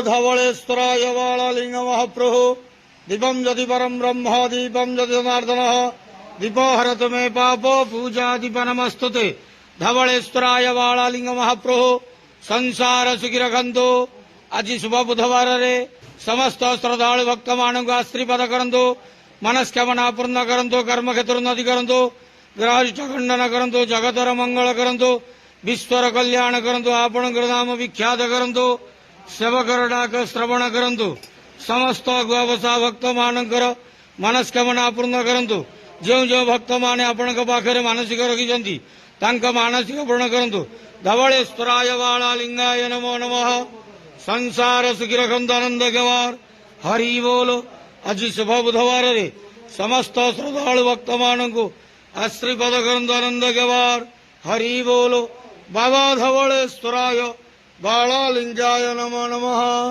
धवलेश्वराय बालालिंग महाप्रभु दीपम यदि परम ब्रह्म दीपम यदि जनार्दन दीपो हरतु मे पापो पूजा दीप नमस्तुते धवलेश्वराय बालालिंग महाप्रभु संसार सुखी रखंतु आज शुभ बुधवार रे समस्त श्रद्धालु भक्त मान को आशीर्वाद करंतु मनस्कामना पूर्ण करंतु कर्म क्षेत्र उन्नति करंतु ग्रहिष्ठ खंडन करंतु जगतर मंगल करंतु विश्वर कल्याण करंतु आपण नाम विख्यात करंतु सेवकर डाक श्रवण करंतु समस्त गुआवसा भक्त मानकर मनस्कामना पूर्ण करंतु जो जो भक्त माने आपण पाखरे मानसिक रखिछंती तांका मानसिक पूर्ण करंतु धवलेश्वराय बालालिंगाय नमो नमः संसार सुखी रखंतु आनंद गवार हरि बोलो आज शुभ बुधवार रे समस्त श्रद्धालु भक्त मानकु आशीर्वाद करंतु आनंद गवार हरि बोलो बाबा धवलेश्वराय बालालिंगाय नमो नमः।